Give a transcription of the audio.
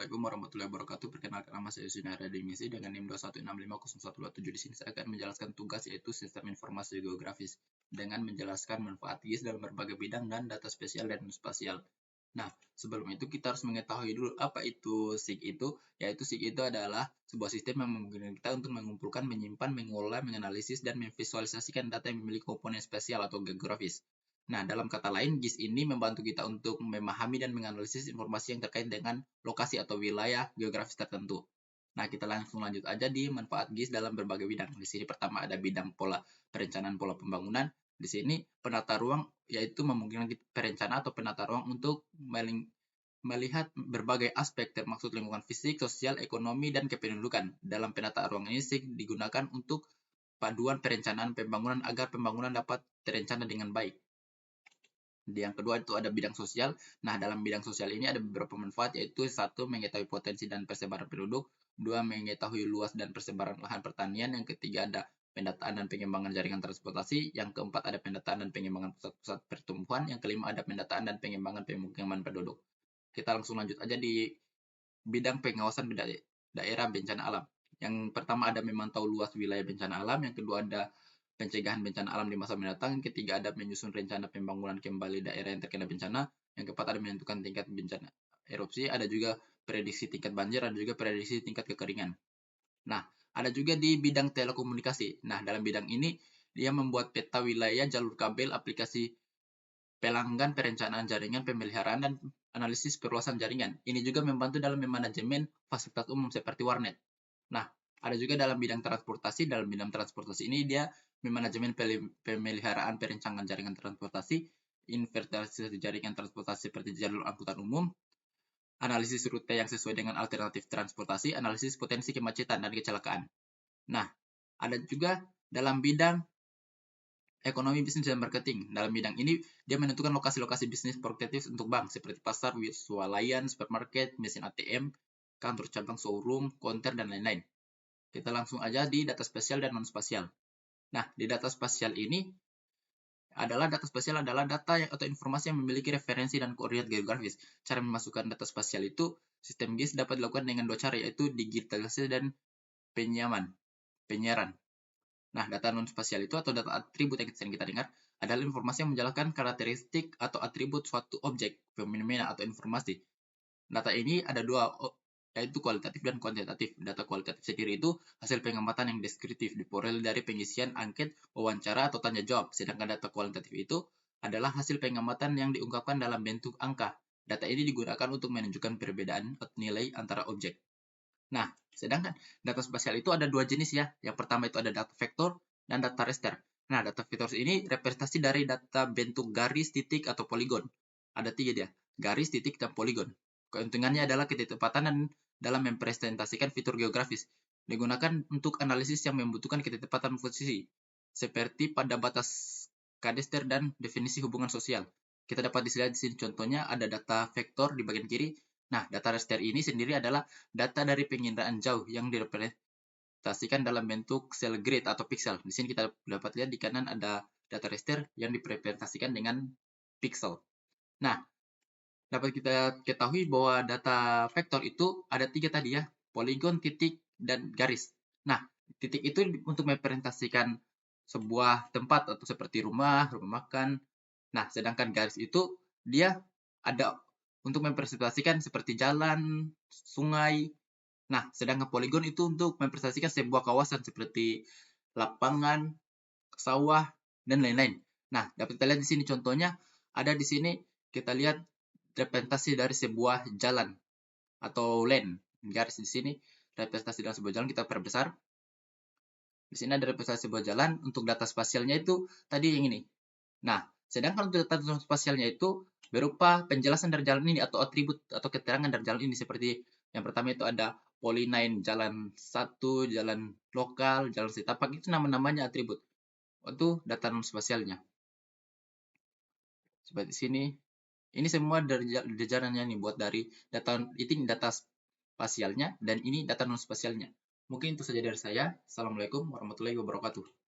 Assalamualaikum warahmatullahi wabarakatuh. Perkenalkan, nama saya Sunara Demisi dengan NIM 216500127. Di sini saya akan menjelaskan tugas, yaitu sistem informasi geografis dengan menjelaskan manfaat GIS dalam berbagai bidang dan data spesial dan spasial. Nah, sebelum itu kita harus mengetahui dulu apa itu SIG itu, yaitu SIG itu adalah sebuah sistem yang memungkinkan kita untuk mengumpulkan, menyimpan, mengolah, menganalisis, dan memvisualisasikan data yang memiliki komponen spesial atau geografis. Nah, dalam kata lain, GIS ini membantu kita untuk memahami dan menganalisis informasi yang terkait dengan lokasi atau wilayah geografis tertentu. Nah, kita langsung lanjut aja di manfaat GIS dalam berbagai bidang. Di sini pertama ada bidang pola perencanaan pola pembangunan. Di sini penata ruang, yaitu memungkinkan perencana atau penata ruang untuk melihat berbagai aspek termasuk lingkungan fisik, sosial, ekonomi, dan kependudukan. Dalam penataan ruang ini digunakan untuk paduan perencanaan pembangunan agar pembangunan dapat terencana dengan baik. Yang kedua itu ada bidang sosial. Nah, dalam bidang sosial ini ada beberapa manfaat, yaitu satu, mengetahui potensi dan persebaran penduduk, dua, mengetahui luas dan persebaran lahan pertanian, yang ketiga ada pendataan dan pengembangan jaringan transportasi, yang keempat ada pendataan dan pengembangan pusat-pusat pertumbuhan, yang kelima ada pendataan dan pengembangan pemukiman penduduk. Kita langsung lanjut aja di bidang pengawasan daerah bencana alam. Yang pertama ada memantau luas wilayah bencana alam, yang kedua ada pencegahan bencana alam di masa mendatang, yang ketiga ada menyusun rencana pembangunan kembali daerah yang terkena bencana, yang keempat ada menentukan tingkat bencana erupsi, ada juga prediksi tingkat banjir, ada juga prediksi tingkat kekeringan. Nah, ada juga di bidang telekomunikasi. Nah, dalam bidang ini dia membuat peta wilayah, jalur kabel, aplikasi pelanggan, perencanaan jaringan, pemeliharaan, dan analisis perluasan jaringan. Ini juga membantu dalam memanajemen fasilitas umum seperti warnet. Nah, ada juga dalam bidang transportasi. Dalam bidang transportasi ini dia memanajemen pemeliharaan perencanaan jaringan transportasi, inventarisasi jaringan transportasi seperti jalur angkutan umum, analisis rute yang sesuai dengan alternatif transportasi, analisis potensi kemacetan dan kecelakaan. Nah, ada juga dalam bidang ekonomi, bisnis, dan marketing. Dalam bidang ini, dia menentukan lokasi-lokasi bisnis produktif untuk bank, seperti pasar, swalayan, supermarket, mesin ATM, kantor cabang, showroom, konter, dan lain-lain. Kita langsung aja di data spesial dan non-spasial. Nah, di data spasial ini adalah data atau informasi yang memiliki referensi dan koordinat geografis. Cara memasukkan data spasial itu, sistem GIS dapat dilakukan dengan dua cara, yaitu digitalisasi dan penyiaran. Nah, data non-spasial itu atau data atribut yang sering kita dengar adalah informasi yang menjelaskan karakteristik atau atribut suatu objek, fenomena, atau informasi. Data ini ada dua, yaitu kualitatif dan kuantitatif. Data kualitatif sendiri itu hasil pengamatan yang deskriptif, diperoleh dari pengisian angket, wawancara, atau tanya jawab. Sedangkan data kualitatif itu adalah hasil pengamatan yang diungkapkan dalam bentuk angka. Data ini digunakan untuk menunjukkan perbedaan nilai antara objek. Nah, sedangkan data spasial itu ada dua jenis ya. Yang pertama itu ada data vektor dan data raster. Nah, data vektor ini representasi dari data bentuk garis, titik, atau poligon. Ada tiga dia, garis, titik, dan poligon. Keuntungannya adalah ketepatan dalam mempresentasikan fitur geografis. Digunakan untuk analisis yang membutuhkan ketepatan posisi, seperti pada batas kadester dan definisi hubungan sosial. Kita dapat dilihat di sini contohnya ada data vektor di bagian kiri. Nah, data raster ini sendiri adalah data dari penginderaan jauh yang direpresentasikan dalam bentuk sel grid atau pixel. Di sini kita dapat lihat di kanan ada data raster yang direpresentasikan dengan pixel. Nah, dapat kita ketahui bahwa data vektor itu ada tiga tadi ya, poligon, titik, dan garis. Nah, titik itu untuk merepresentasikan sebuah tempat atau seperti rumah makan. Nah, sedangkan garis itu dia ada untuk mempresentasikan seperti jalan, sungai. Nah, sedangkan poligon itu untuk mempresentasikan sebuah kawasan seperti lapangan, sawah, dan lain-lain. Nah, dapat kita lihat di sini contohnya ada di sini kita lihat representasi dari sebuah jalan atau lane. Garis di sini representasi dari sebuah jalan kita perbesar. Di sini ada representasi sebuah jalan. Untuk data spasialnya itu tadi yang ini. Nah, sedangkan untuk data spasialnya itu berupa penjelasan dari jalan ini atau atribut atau keterangan dari jalan ini, seperti yang pertama itu ada polyline, jalan satu, jalan lokal, jalan setapak, itu nama-namanya atribut. Itu data non spasialnya. Seperti sini. Ini semua dari jajarannya nih, buat dari data spasialnya dan ini data non spasialnya. Mungkin itu saja dari saya. Assalamualaikum warahmatullahi wabarakatuh.